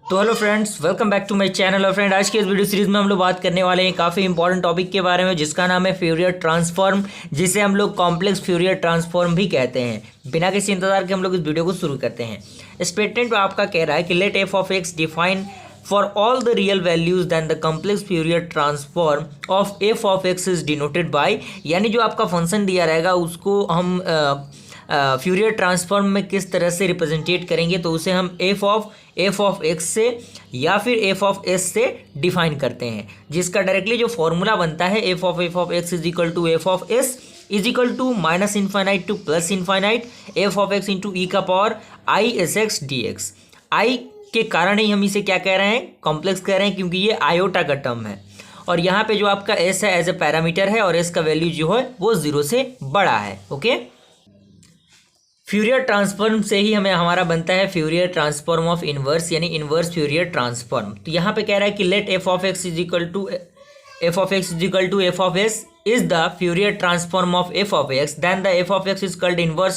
तो hello friends, welcome back to my channel. और friend, आज की इस वीडियो सीरीज में हम लोग बात करने वाले हैं काफ़ी इंपॉर्टेंट टॉपिक के बारे में, जिसका नाम है फ्यूरियर ट्रांसफॉर्म, जिसे हम लोग कॉम्प्लेक्स फ्यूरियर ट्रांसफॉर्म भी कहते हैं। बिना किसी इंतजार के हम लोग इस वीडियो को शुरू करते हैं। स्टेटमेंट आपका कह रहा है कि let f of x define for all the real values then the complex Fourier transform of f of x is denoted by, यानी जो आपका फंक्शन दिया रहेगा उसको हम फ्यूरियर ट्रांसफॉर्म में किस तरह से रिप्रेजेंटेट करेंगे, तो उसे हम एफ ऑफ एक्स से या फिर एफ ऑफ एस से डिफाइन करते हैं, जिसका डायरेक्टली जो फॉर्मूला बनता है f of x is equal to f of s is equal to minus infinite to plus infinite f of x into e का power i s x d x. I के कारण ही हम इसे क्या कह रहे हैं, कॉम्प्लेक्स कह रहे हैं, क्योंकि ये आयोटा का टर्म है। और यहाँ पे जो आपका एस है एज ए पैरामीटर है और एस का वैल्यू जो है वो जीरो से बड़ा है। ओके, फ्यूरियर ट्रांसफॉर्म से ही हमें हमारा बनता है फ्यूरियर ट्रांसफॉर्म ऑफ इनवर्स, यानी इनवर्स फ्यूरियर ट्रांसफॉर्म। तो यहाँ पे कह रहा है कि let f of x is equal to f of s is the Fourier transform of f of x, then the f of x is called inverse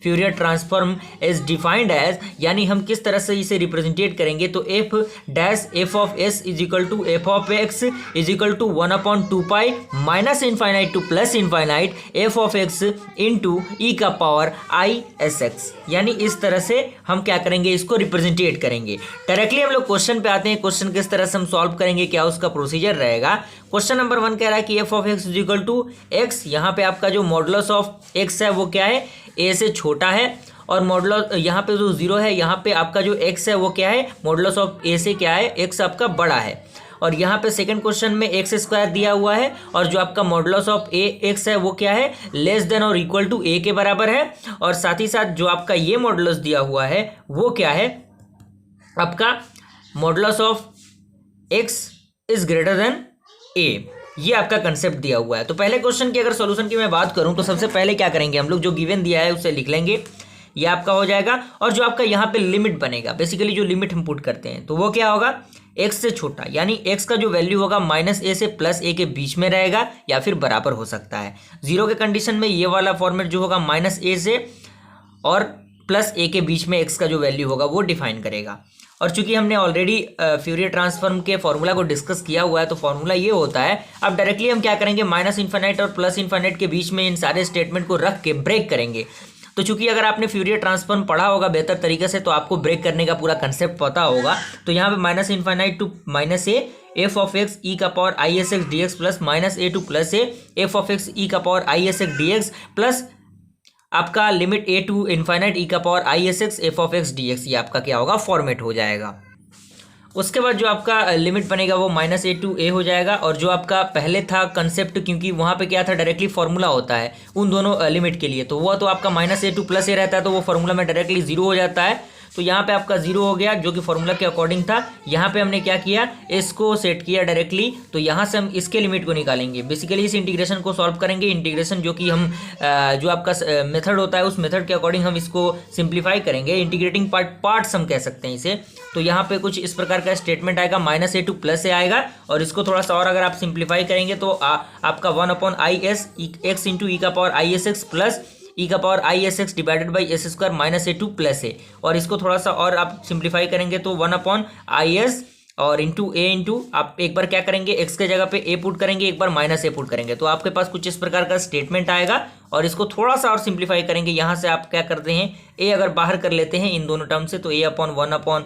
Fourier transform is defined as, यानी हम किस तरह से इसे रिप्रेजेंटेट करेंगे, तो f dash f of s is equal to f of x is equal to 1/2 pi minus infinite to plus infinite f of x into e का power i s x. यानी इस तरह से हम क्या करेंगे, इसको रिप्रेजेंटेट करेंगे। डायरेक्टली हम लोग क्वेश्चन पे आते हैं। क्वेश्चन किस तरह से हम सॉल्व करेंगे, क्या उसका प्रोसीजर रहेगा। क्वेश्चन नंबर 1 कह रहा है कि f of x equal to x, यहाँ पे आपका जो मॉडुलस ऑफ एक्स है वो क्या है, ए से छोटा है, और मॉडुलस यहाँ पे जो जीरो है, यहाँ पे आपका जो एक्स है वो क्या है, मॉडुलस ऑफ ए से क्या है, एक्स आपका बड़ा है। और यहाँ पे सेकंड क्वेश्चन में एक्स स्क्वायर दिया हुआ है, और जो आपका मॉडुलस ऑफ ए एक्स है वो क्या है, लेस देन और इक्वल टू ए के बराबर है। और साथ ही साथ जो आपका ये मॉडुलस दिया हुआ है वो क्या है, आपका modulus of x is greater than a. ये आपका कंसेप्ट दिया हुआ है। तो पहले क्वेश्चन की अगर सॉल्यूशन की मैं बात करूं तो सबसे पहले क्या करेंगे, हम लोग जो गिवन दिया है उसे लिख लेंगे, ये आपका हो जाएगा। और जो आपका यहाँ पे लिमिट बनेगा, बेसिकली जो लिमिट हम पुट करते हैं, तो वो क्या होगा, एक्स से छोटा, यानी एक्स का जो वैल्यू होगा माइनस ए से प्लस ए के बीच में रहेगा या फिर बराबर हो सकता है। जीरो के कंडीशन में ये वाला फॉर्मेट जो होगा माइनस ए से और प्लस ए के बीच में एक्स का जो वैल्यू होगा वो डिफाइन करेगा। और चूंकि हमने ऑलरेडी फ्यूरियर ट्रांसफॉर्म के फॉर्मूला को डिस्कस किया हुआ है, तो फॉर्मूला ये होता है। अब डायरेक्टली हम क्या करेंगे, माइनस इन्फाइनाइट और प्लस इन्फाइनाइट के बीच में इन सारे स्टेटमेंट को रख के ब्रेक करेंगे। तो चूंकि अगर आपने फ्यूरियर ट्रांसफॉर्म पढ़ा होगा बेहतर तरीके से, तो आपको ब्रेक करने का पूरा कंसेप्ट पता होगा। तो यहाँ पे minus infinite to minus a f of x e का power i s x d x plus minus a to plus a f of x e का power i s x d x plus आपका limit a to infinite e का power i s x f of x d x, ये आपका क्या होगा, format हो जाएगा। उसके बाद जो आपका लिमिट बनेगा वो माइनस ए टू ए हो जाएगा। और जो आपका पहले था कंसेप्ट, क्योंकि वहाँ पे क्या था, डायरेक्टली फॉर्मूला होता है उन दोनों लिमिट के लिए, तो वो तो आपका माइनस ए टू प्लस ए रहता है, तो वो फॉर्मूला में डायरेक्टली जीरो हो जाता है। तो यहाँ पे आपका जीरो हो गया, जो कि फॉर्मूला के अकॉर्डिंग था। यहाँ पे हमने क्या किया, इसको सेट किया डायरेक्टली, तो यहाँ से हम इसके लिमिट को निकालेंगे। बेसिकली इस इंटीग्रेशन को सॉल्व करेंगे। इंटीग्रेशन जो कि हम जो आपका मेथड होता है उस मेथड के अकॉर्डिंग हम इसको सिंप्लीफाई करेंगे। इंटीग्रेटिंग पार्ट्स हम कह सकते हैं इसे। तो यहाँ पे कुछ इस प्रकार का स्टेटमेंट आएगा, माइनस ए टू प्लस ए आएगा, और इसको थोड़ा सा और अगर आप सिंप्लीफाई करेंगे तो आपका 1/आई एस एक्स इंटू ई का power i s x plus e का power i s x divided by s square minus a to plus a. और इसको थोड़ा सा और आप सिंप्लीफाई करेंगे तो 1/आई एस और इंटू ए इंटू आप एक बार क्या करेंगे, एक्स के जगह पे ए पुट करेंगे, एक बार माइनस ए पुट करेंगे, तो आपके पास कुछ इस प्रकार का स्टेटमेंट आएगा। और इसको थोड़ा सा और सिंप्लीफाई करेंगे, यहाँ से आप क्या करते हैं, ए अगर बाहर कर लेते हैं इन दोनों टर्म से, तो a upon 1/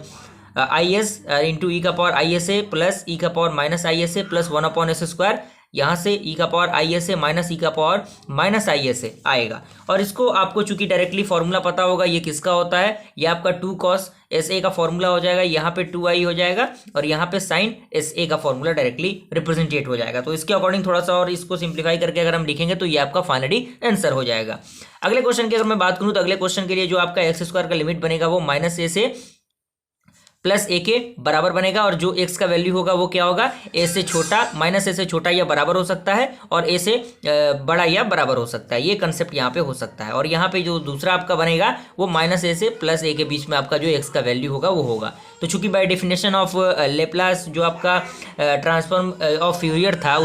i s into e का power i s a plus e का power minus i s a प्लस 1/एस स्क्वायर, यहाँ से ई का power i s a minus e का power minus i s a आएगा। और इसको आपको चूंकि डायरेक्टली फॉर्मूला पता होगा ये किसका होता है, ये आपका 2 cos एस ए का फॉर्मूला हो जाएगा, यहाँ पे 2i हो जाएगा, और यहाँ पे साइन एस ए का फॉर्मूला डायरेक्टली रिप्रेजेंटेट हो जाएगा। तो इसके अकॉर्डिंग थोड़ा सा और इसको सिंप्लीफाई करके अगर हम लिखेंगे तो ये आपका फाइनली आंसर हो जाएगा। अगले क्वेश्चन की अगर मैं बात करूँ तो अगले क्वेश्चन के लिए जो आपका एक्स स्क्वायर का लिमिट बनेगा वो माइनस ए से प्लस ए के बराबर बनेगा। और जो एक्स का वैल्यू होगा वो क्या होगा, ए से छोटा, माइनस ए से छोटा या बराबर हो सकता है, और ए से बड़ा या बराबर हो सकता है। ये कंसेप्ट यहाँ पे हो सकता है। और यहाँ पे जो दूसरा आपका बनेगा वो माइनस ए से प्लस ए के बीच में आपका जो एक्स का वैल्यू होगा वो होगा। तो चूंकि बाय डेफिनेशन ऑफ लेप्लास जो आपका ट्रांसफॉर्म ऑफ फ्यूरियर था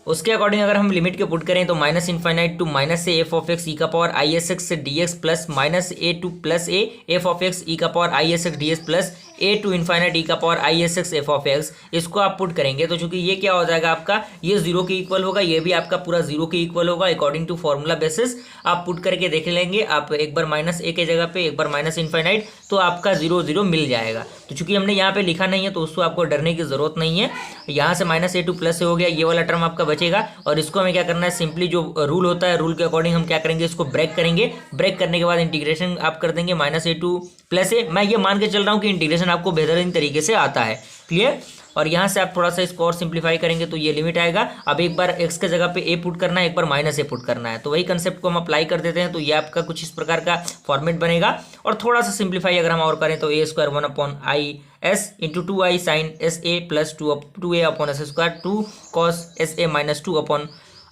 उसके अकॉर्डिंग अगर हम लिमिट के पुट करें तो माइनस इन्फाइनाइट टू माइनस से एफ ऑफ एक्स ई का power i s x d x plus minus a to plus a f of x e का power i s x d x plus a to infinite e का power i s x f of x, इसको आप put करेंगे तो चूंकि ये क्या हो जाएगा आपका, ये जीरो के इक्वल होगा, ये भी आपका पूरा जीरो के इक्वल होगा अकॉर्डिंग टू फॉर्मूला बेसिस। आप पुट करके देख लेंगे, आप एक बार माइनस ए के जगह पे एक बार माइनस इन्फाइनाइट, तो आपका 0 0 मिल जाएगा। तो चूंकि हमने यहाँ पे लिखा नहीं है तो उसको आपको डरने की जरूरत नहीं है। यहाँ से माइनस ए टू प्लस ए हो गया, ये वाला टर्म आपका बचेगा और इसको हमें क्या करना है, सिंपली जो रूल होता है रूल के अकॉर्डिंग हम क्या करेंगे, इसको ब्रेक करेंगे। ब्रेक करने के बाद इंटीग्रेशन आप कर देंगे माइनस ए टू प्लस ए। मैं ये मान के चल रहा हूँ कि इंटीग्रेशन आपको बेहतरीन तरीके से आता है, क्लियर। और यहाँ से आप थोड़ा सा इसको और सिंप्लीफाई करेंगे तो ये लिमिट आएगा। अब एक बार एक्स के जगह पे ए पुट करना है, एक बार माइनस ए पुट करना है, तो वही कंसेप्ट को हम अप्लाई कर देते हैं। तो ये आपका कुछ इस प्रकार का फॉर्मेट बनेगा। और थोड़ा सा सिंप्लीफाई अगर हम और करें तो a square 1 upon i s into 2i sine s a plus 2a upon s square 2 cos s a minus 2 upon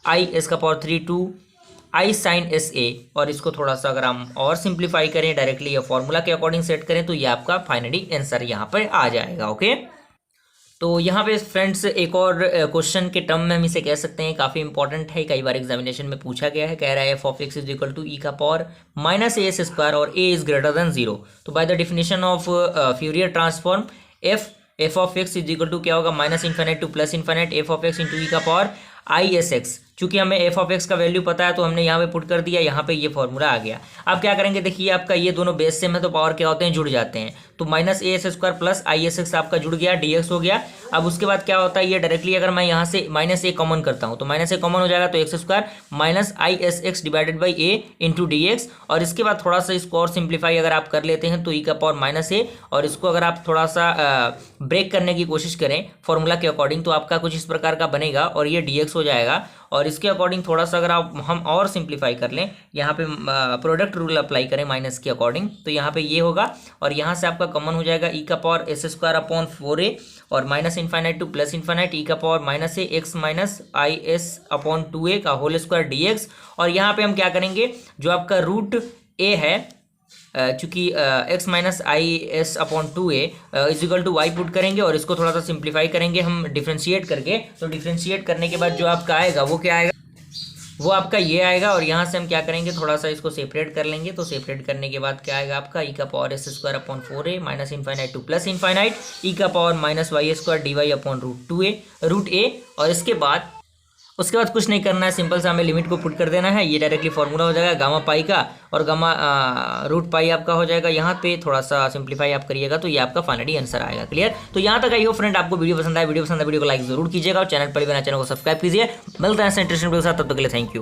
i s का power 3 2 i sine s a. और इसको थोड़ा सा अगर हम और सिंप्लीफाई करें, डायरेक्टली ये फॉर्मूला के अकॉर्डिंग सेट करें, तो ये आपका फाइनली आंसर यहाँ पर आ जाएगा। ओके, तो यहाँ पे फ्रेंड्स एक और क्वेश्चन के टर्म में हम इसे कह सकते हैं, काफ़ी इंपॉर्टेंट है, कई बार एग्जामिनेशन में पूछा गया है। कह रहा है f of x is equal to e का power minus a s square और ए इज ग्रेटर देन 0। तो by the definition of Fourier transform f of x is equal to क्या होगा, minus infinite to plus infinite f of x into e का power i s x. चूंकि हमें f of x का value पता है तो हमने यहाँ पे पुट कर दिया, यहाँ पे ये फॉर्मूला आ गया। अब क्या करेंगे, देखिए आपका ये दोनों बेस सेम है तो पावर क्या होते हैं, जुड़ जाते हैं। तो minus a s square plus I s x आपका जुड़ गया, डी एक्स हो गया। अब उसके बाद क्या होता है, ये डायरेक्टली अगर मैं यहाँ से माइनस ए कॉमन करता हूँ तो माइनस ए कॉमन हो जाएगा, तो x square minus i s x divided by A into D x. और इसके बाद थोड़ा सा इसको और सिंप्लीफाई अगर आप कर लेते हैं तो ई का पावर माइनस ए, और इसको अगर आप थोड़ा सा ब्रेक करने की कोशिश करें फॉर्मूला के अकॉर्डिंग तो आपका कुछ इस प्रकार का बनेगा और ये डी एक्स हो जाएगा। और इसके अकॉर्डिंग थोड़ा सा अगर हम और सिंप्लीफाई कर लें, यहाँ पे प्रोडक्ट रूल अप्लाई करें माइनस के अकॉर्डिंग, तो यहाँ पे ये होगा। और यहाँ से आपका कॉमन हो जाएगा ई का power s square upon 4a और minus infinite to plus infinite e का power minus a x minus i s upon 2a का होल स्क्वायर डी एक्स। और यहाँ पे हम क्या करेंगे, जो आपका रूट ए है, चूंकि x minus i s upon 2a is equal to y put करेंगे और इसको थोड़ा सा सिंप्लीफाई करेंगे हम डिफ्रेंशिएट करके। तो डिफ्रेंशिएट करने के बाद जो आपका आएगा वो क्या आएगा, वो आपका ये आएगा। और यहाँ से हम क्या करेंगे, थोड़ा सा इसको सेपरेट कर लेंगे। तो सेपरेट करने के बाद क्या आएगा आपका, ई का power s square upon 4a minus infinite to plus infinite e का power minus y square d y upon root a. और उसके बाद कुछ नहीं करना है, सिंपल सा हमें लिमिट को पुट कर देना है। ये डायरेक्टली फॉर्मूला हो जाएगा गामा पाई का, और गामा रूट पाई आपका हो जाएगा। यहाँ पे थोड़ा सा सिंप्लीफाई आप करिएगा तो ये आपका फाइनली आंसर आएगा, क्लियर। तो यहाँ तक आई हो फ्रेंड, आपको वीडियो पसंद आए, वीडियो को लाइक जरूर कीजिएगा और चैनल पर बना चैनल को सब्सक्राइब कीजिए। मिलता है इंटरेस्टिंग वीडियो के साथ, तब तक के लिए थैंक यू।